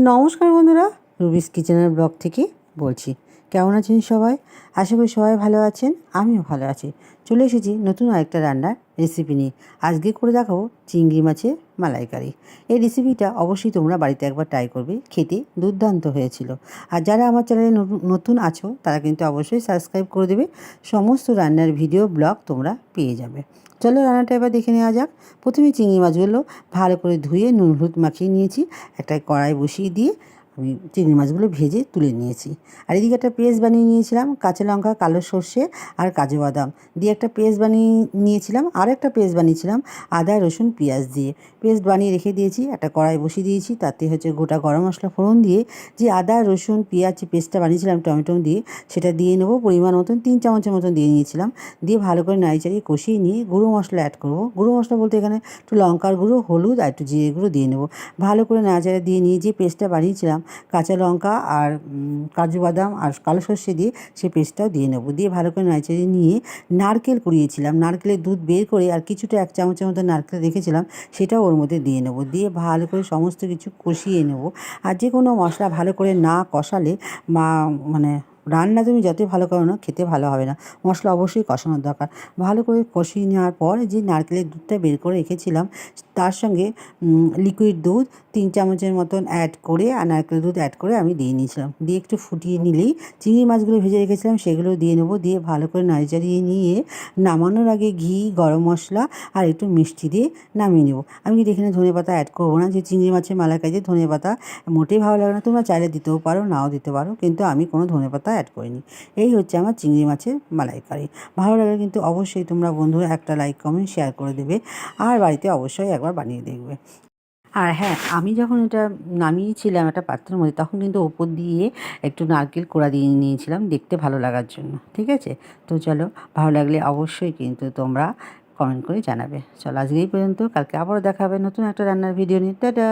নমস্কার বন্ধুরা, রুবিস কিচেনের ব্লগ থেকে বলছি। কেমন আছেন সবাই? আশা করি সবাই ভালো আছেন, আমিও ভালো আছি। চলে এসেছি নতুন আরেকটা রান্নার রেসিপি নিয়ে। আজকে করে দেখাবো চিংড়ি মাছের মালাইকারি। এই রেসিপিটা অবশ্যই তোমরা বাড়িতে একবার ট্রাই করবে, খেতে দুর্দান্ত হয়েছিল। আর যারা আমার চ্যানেলে নতুন আছো তারা কিন্তু অবশ্যই সাবস্ক্রাইব করে দেবে, সমস্ত রান্নার ভিডিও ব্লগ তোমরা পেয়ে যাবে। চলো রান্নাটা এবার দেখে নেওয়া যাক। প্রথমে চিংড়ি মাছগুলো ভালো করে ধুয়ে নুন হলুদ মাখিয়ে নিয়েছি। একটা কড়াই বসিয়ে দিয়ে আমি চিংড়ি মাছগুলো ভেজে তুলে নিয়েছি। আর এদিকে একটা পেস্ট বানিয়ে নিয়েছিলাম, কাঁচা লঙ্কা, কালো সর্ষে আর কাজু বাদাম দিয়ে একটা পেস্ট বানিয়ে নিয়েছিলাম। আর একটা পেস্ট বানিয়েছিলাম আদা রসুন পেঁয়াজ দিয়ে। পেস্ট বানিয়ে রেখে দিয়েছি। একটা কড়াই বসিয়ে দিয়েছি, তাতে গোটা গরম মশলা ফোড়ন দিয়ে যে আদা রসুন পেঁয়াজ যে পেস্টটা বানিয়েছিলাম টমেটো দিয়ে, সেটা দিয়ে নেবো পরিমাণ মতন, 3 চামচের মতন দিয়ে নিয়েছিলাম। দিয়ে ভালো করে নাড়িচাড়িয়ে কষিয়ে নিয়ে গুঁড়ো মশলা অ্যাড করবো। গুঁড়ো মশলা বলতে এখানে একটু লঙ্কার গুঁড়ো, হলুদ আর একটু জিরে গুঁড়ো দিয়ে নেবো। ভালো করে নাড়াচাড়া দিয়ে নিয়ে যে পেস্টটা বানিয়েছিলাম কাঁচা লঙ্কা আর কাজু বাদাম আর কালো সর্ষে দিয়ে, সেই পেস্টটাও দিয়ে নেবো। দিয়ে ভালো করে নাড়াচাড়িয়ে নিয়ে নারকেল কুড়িয়েছিলাম, নারকেলের দুধ বের করে আর কিছুটা 1 চামচের মতো নারকেল রেখেছিলাম, সেটাও ওর মধ্যে দিয়ে নেবো। দিয়ে ভালো করে সমস্ত কিছু কষিয়ে নেবো। আর যে কোনো মশলা ভালো করে না কষালে মানে রান্না তুমি যতই ভালো করো না, খেতে ভালো হবে না। মশলা অবশ্যই কষানোর দরকার। ভালো করে কষিয়ে নেওয়ার পর যে নারকেলের দুধটা বের করে রেখেছিলাম, তার সঙ্গে লিকুইড দুধ 3 চামচের মতন অ্যাড করে আর নারকেল দুধ অ্যাড করে আমি দিয়ে নিয়েছিলাম। দিয়ে একটু ফুটিয়ে নিলেই চিংড়ি মাছগুলো ভেজে রেখেছিলাম সেগুলো দিয়ে নেবো। দিয়ে ভালো করে নাড়িচাড়িয়ে নিয়ে নামানোর আগে ঘি, গরম মশলা আর একটু মিষ্টি দিয়ে নামিয়ে নেবো। আমি কিন্তু এখানে ধনেপাতা অ্যাড করবো না, যে চিংড়ি মাছের মালাইকারিতে ধনেপাতা মোটেই ভালো লাগে না। তোমরা চাইলে দিতেও পারো, নাও দিতে পারো, কিন্তু আমি কোনো ধনেপাতা অ্যাড করিনি। এই হচ্ছে আমার চিংড়ি মাছের মালাইকারি। ভালো লাগলে কিন্তু অবশ্যই তোমরা বন্ধুরা একটা লাইক কমেন্ট শেয়ার করে দেবে, আর বাড়িতে অবশ্যই একবার বানিয়ে দেখবে। আর হ্যাঁ, আমি যখন এটা নামিয়েছিলাম একটা পাত্রের মধ্যে, তখন কিন্তু ওপর দিয়ে একটু নারকেল কোড়া দিয়ে নিয়েছিলাম দেখতে ভালো লাগার জন্য। ঠিক আছে? তো চলো, ভালো লাগলে অবশ্যই কিন্তু তোমরা কমেন্ট করে জানাবে। চলো আজকে এই পর্যন্ত, কালকে আবারও দেখা হবে নতুন একটা রান্নার ভিডিও নিয়ে। টাটা।